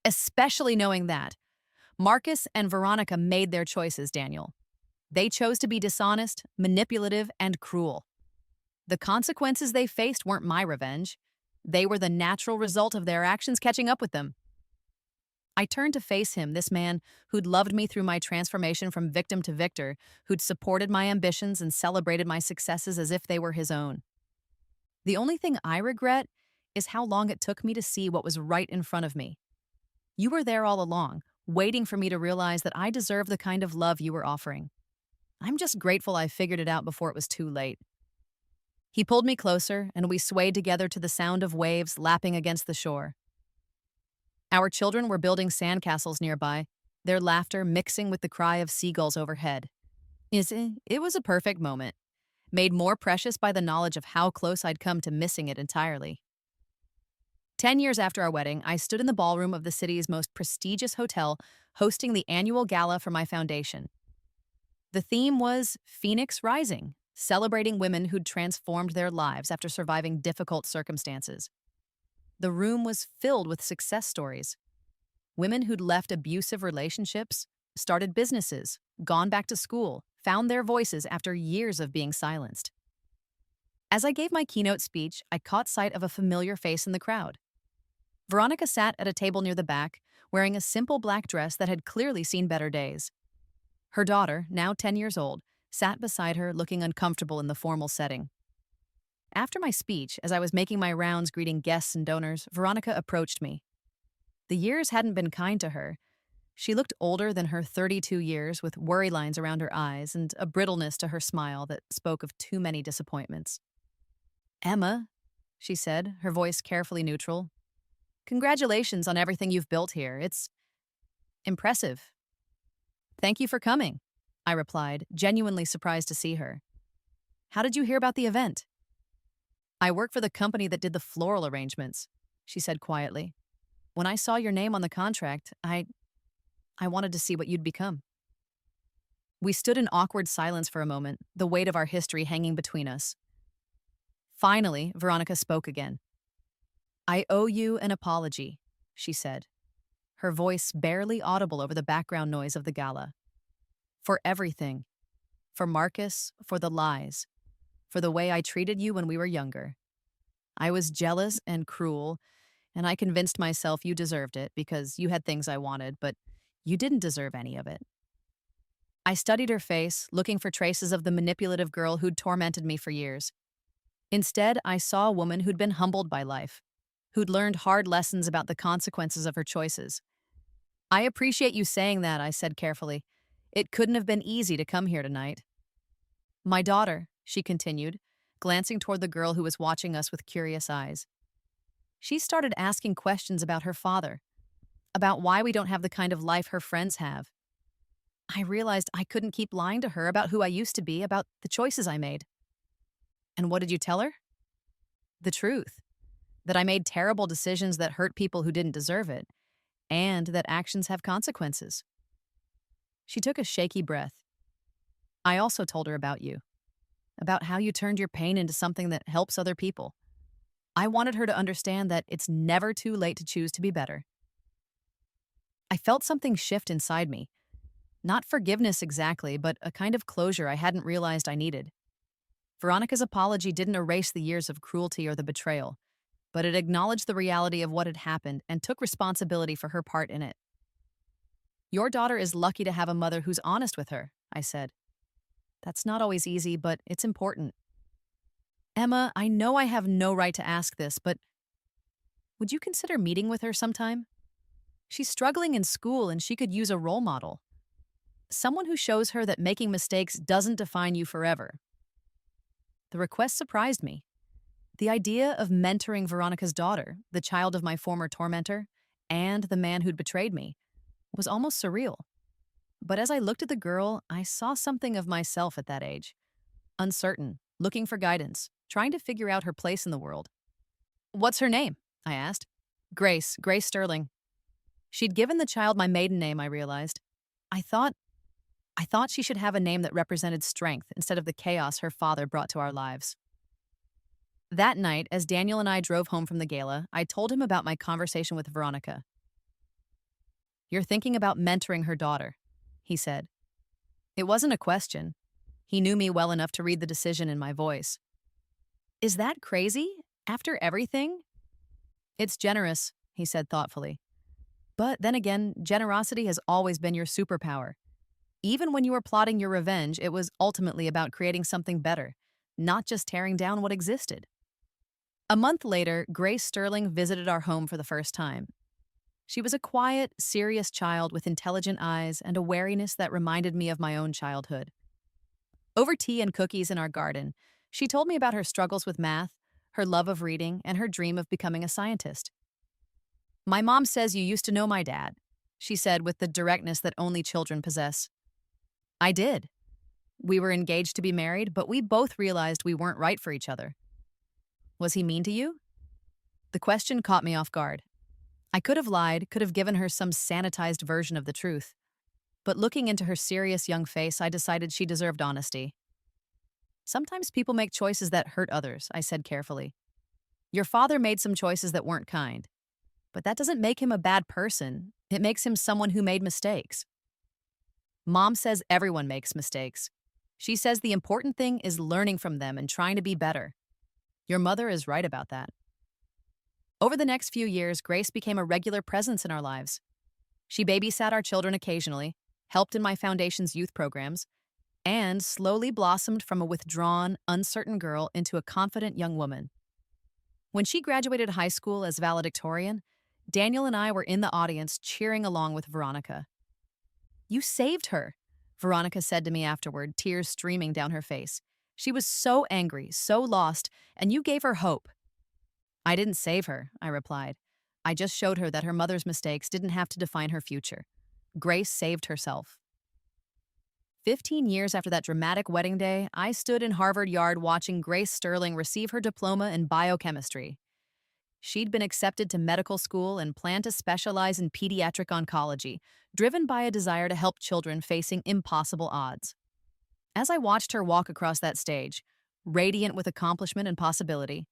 Especially knowing that Marcus and Veronica made their choices, Daniel. They chose to be dishonest, manipulative, and cruel. The consequences they faced weren't my revenge. They were the natural result of their actions catching up with them." I turned to face him, this man who'd loved me through my transformation from victim to victor, who'd supported my ambitions and celebrated my successes as if they were his own. "The only thing I regret is how long it took me to see what was right in front of me. You were there all along, waiting for me to realize that I deserve the kind of love you were offering. I'm just grateful I figured it out before it was too late." He pulled me closer, and we swayed together to the sound of waves lapping against the shore. Our children were building sandcastles nearby, their laughter mixing with the cry of seagulls overhead. It was a perfect moment, made more precious by the knowledge of how close I'd come to missing it entirely. 10 years after our wedding, I stood in the ballroom of the city's most prestigious hotel, hosting the annual gala for my foundation. The theme was Phoenix Rising, celebrating women who'd transformed their lives after surviving difficult circumstances. The room was filled with success stories. Women who'd left abusive relationships, started businesses, gone back to school, found their voices after years of being silenced. As I gave my keynote speech, I caught sight of a familiar face in the crowd. Veronica sat at a table near the back, wearing a simple black dress that had clearly seen better days. Her daughter, now 10 years old, sat beside her looking uncomfortable in the formal setting. After my speech, as I was making my rounds greeting guests and donors, Veronica approached me. The years hadn't been kind to her. She looked older than her 32 years, with worry lines around her eyes and a brittleness to her smile that spoke of too many disappointments. "Emma," she said, her voice carefully neutral, "congratulations on everything you've built here. It's impressive." "Thank you for coming," I replied, genuinely surprised to see her. "How did you hear about the event?" "I work for the company that did the floral arrangements," she said quietly. "When I saw your name on the contract, I wanted to see what you'd become." We stood in awkward silence for a moment, the weight of our history hanging between us. Finally, Veronica spoke again. "I owe you an apology," she said, her voice barely audible over the background noise of the gala. "For everything. For Marcus, for the lies, for the way I treated you when we were younger. I was jealous and cruel, and I convinced myself you deserved it because you had things I wanted, but you didn't deserve any of it." I studied her face, looking for traces of the manipulative girl who'd tormented me for years. Instead, I saw a woman who'd been humbled by life, who'd learned hard lessons about the consequences of her choices. "I appreciate you saying that," I said carefully. "It couldn't have been easy to come here tonight." "My daughter," she continued, glancing toward the girl who was watching us with curious eyes. She started asking questions about her father, about why we don't have the kind of life her friends have. I realized I couldn't keep lying to her about who I used to be, about the choices I made. "And what did you tell her?" "The truth. That I made terrible decisions that hurt people who didn't deserve it, and that actions have consequences." She took a shaky breath. "I also told her about you, about how you turned your pain into something that helps other people. I wanted her to understand that it's never too late to choose to be better." I felt something shift inside me. Not forgiveness exactly, but a kind of closure I hadn't realized I needed. Veronica's apology didn't erase the years of cruelty or the betrayal, but it acknowledged the reality of what had happened and took responsibility for her part in it. "Your daughter is lucky to have a mother who's honest with her," I said. "That's not always easy, but it's important." "Emma, I know I have no right to ask this, but would you consider meeting with her sometime? She's struggling in school and she could use a role model. Someone who shows her that making mistakes doesn't define you forever." The request surprised me. The idea of mentoring Veronica's daughter, the child of my former tormentor, and the man who'd betrayed me, was almost surreal. But as I looked at the girl, I saw something of myself at that age. Uncertain, looking for guidance, trying to figure out her place in the world. "What's her name?" I asked. Grace Sterling." She'd given the child my maiden name, I realized. I thought she should have a name that represented strength instead of the chaos her father brought to our lives. That night, as Daniel and I drove home from the gala, I told him about my conversation with Veronica. "You're thinking about mentoring her daughter," he said. It wasn't a question. He knew me well enough to read the decision in my voice. "Is that crazy? After everything?" "It's generous," he said thoughtfully. "But then again, generosity has always been your superpower. Even when you were plotting your revenge, it was ultimately about creating something better, not just tearing down what existed." A month later, Grace Sterling visited our home for the first time. She was a quiet, serious child with intelligent eyes and a wariness that reminded me of my own childhood. Over tea and cookies in our garden, she told me about her struggles with math, her love of reading, and her dream of becoming a scientist. "My mom says you used to know my dad," she said with the directness that only children possess. I did. We were engaged to be married, but we both realized we weren't right for each other. "Was he mean to you?" The question caught me off guard. I could have lied, could have given her some sanitized version of the truth. But looking into her serious young face, I decided she deserved honesty. "Sometimes people make choices that hurt others," I said carefully. "Your father made some choices that weren't kind. But that doesn't make him a bad person. It makes him someone who made mistakes." "Mom says everyone makes mistakes." She says the important thing is learning from them and trying to be better. Your mother is right about that. Over the next few years, Grace became a regular presence in our lives. She babysat our children occasionally, helped in my foundation's youth programs, and slowly blossomed from a withdrawn, uncertain girl into a confident young woman. When she graduated high school as valedictorian, Daniel and I were in the audience cheering along with Veronica. "You saved her," Veronica said to me afterward, tears streaming down her face. "She was so angry, so lost, and you gave her hope." "I didn't save her," I replied. "I just showed her that her mother's mistakes didn't have to define her future. Grace saved herself." 15 years after that dramatic wedding day, I stood in Harvard Yard watching Grace Sterling receive her diploma in biochemistry. She'd been accepted to medical school and planned to specialize in pediatric oncology, driven by a desire to help children facing impossible odds. As I watched her walk across that stage, radiant with accomplishment and possibility,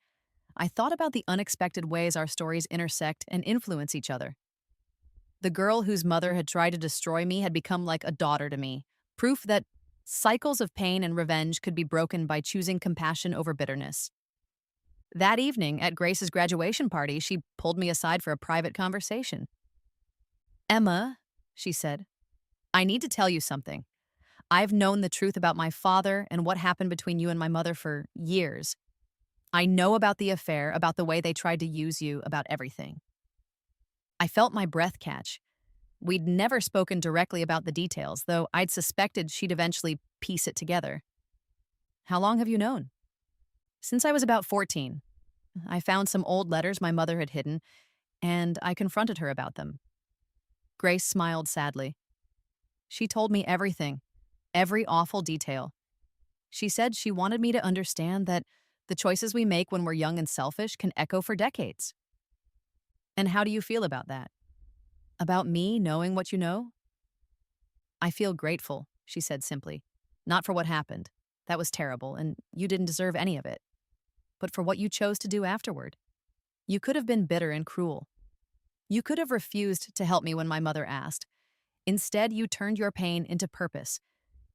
I thought about the unexpected ways our stories intersect and influence each other. The girl whose mother had tried to destroy me had become like a daughter to me, proof that cycles of pain and revenge could be broken by choosing compassion over bitterness. That evening, at Grace's graduation party, she pulled me aside for a private conversation. "Emma," she said, "I need to tell you something. I've known the truth about my father and what happened between you and my mother for years. I know about the affair, about the way they tried to use you, about everything." I felt my breath catch. We'd never spoken directly about the details, though I'd suspected she'd eventually piece it together. "How long have you known?" "Since I was about 14. I found some old letters my mother had hidden, and I confronted her about them." Grace smiled sadly. She told me everything, every awful detail. She said she wanted me to understand that the choices we make when we're young and selfish can echo for decades. "And how do you feel about that? About me knowing what you know?" "I feel grateful," she said simply. "Not for what happened. That was terrible, and you didn't deserve any of it. But for what you chose to do afterward. You could have been bitter and cruel. You could have refused to help me when my mother asked. Instead, you turned your pain into purpose,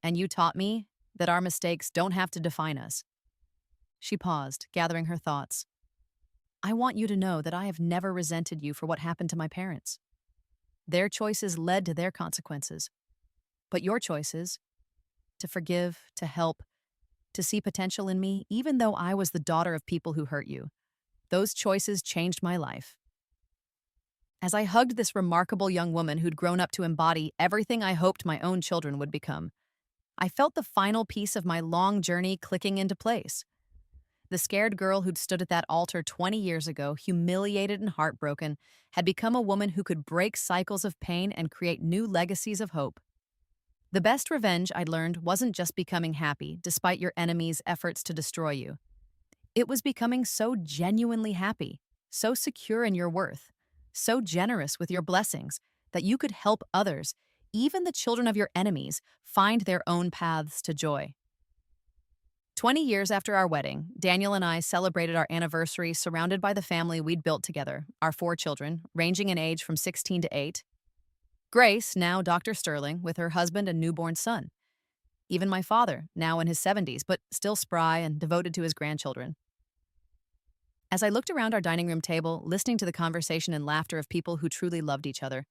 and you taught me that our mistakes don't have to define us." She paused, gathering her thoughts. "I want you to know that I have never resented you for what happened to my parents. Their choices led to their consequences. But your choices, to forgive, to help, to see potential in me, even though I was the daughter of people who hurt you, those choices changed my life." As I hugged this remarkable young woman who'd grown up to embody everything I hoped my own children would become, I felt the final piece of my long journey clicking into place. The scared girl who'd stood at that altar 20 years ago, humiliated and heartbroken, had become a woman who could break cycles of pain and create new legacies of hope. The best revenge, I'd learned, wasn't just becoming happy, despite your enemy's efforts to destroy you. It was becoming so genuinely happy, so secure in your worth, so generous with your blessings, that you could help others, even the children of your enemies, find their own paths to joy. 20 years after our wedding, Daniel and I celebrated our anniversary surrounded by the family we'd built together, our 4 children, ranging in age from 16 to 8. Grace, now Dr. Sterling, with her husband and newborn son. Even my father, now in his 70s, but still spry and devoted to his grandchildren. As I looked around our dining room table, listening to the conversation and laughter of people who truly loved each other,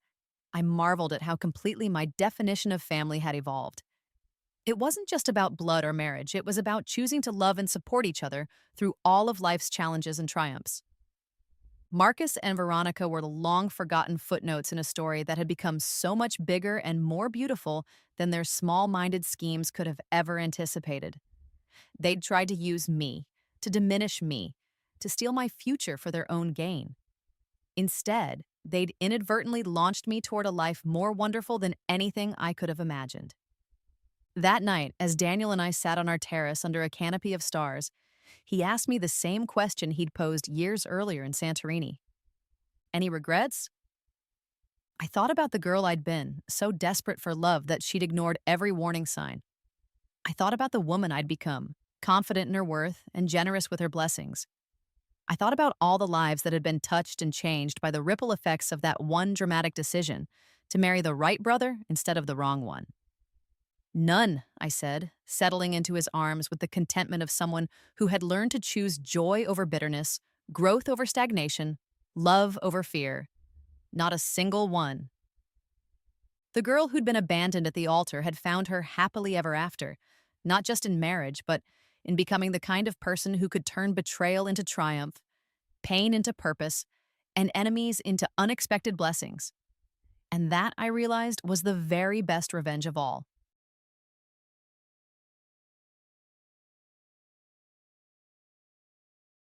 I marveled at how completely my definition of family had evolved. It wasn't just about blood or marriage, it was about choosing to love and support each other through all of life's challenges and triumphs. Marcus and Veronica were long-forgotten footnotes in a story that had become so much bigger and more beautiful than their small-minded schemes could have ever anticipated. They'd tried to use me, to diminish me, to steal my future for their own gain. Instead, they'd inadvertently launched me toward a life more wonderful than anything I could have imagined. That night, as Daniel and I sat on our terrace under a canopy of stars, he asked me the same question he'd posed years earlier in Santorini. "Any regrets?" I thought about the girl I'd been, so desperate for love that she'd ignored every warning sign. I thought about the woman I'd become, confident in her worth and generous with her blessings. I thought about all the lives that had been touched and changed by the ripple effects of that one dramatic decision to marry the right brother instead of the wrong one. None, I said, settling into his arms with the contentment of someone who had learned to choose joy over bitterness, growth over stagnation, love over fear. Not a single one. The girl who'd been abandoned at the altar had found her happily ever after, not just in marriage, but in becoming the kind of person who could turn betrayal into triumph, pain into purpose, and enemies into unexpected blessings. And that, I realized, was the very best revenge of all.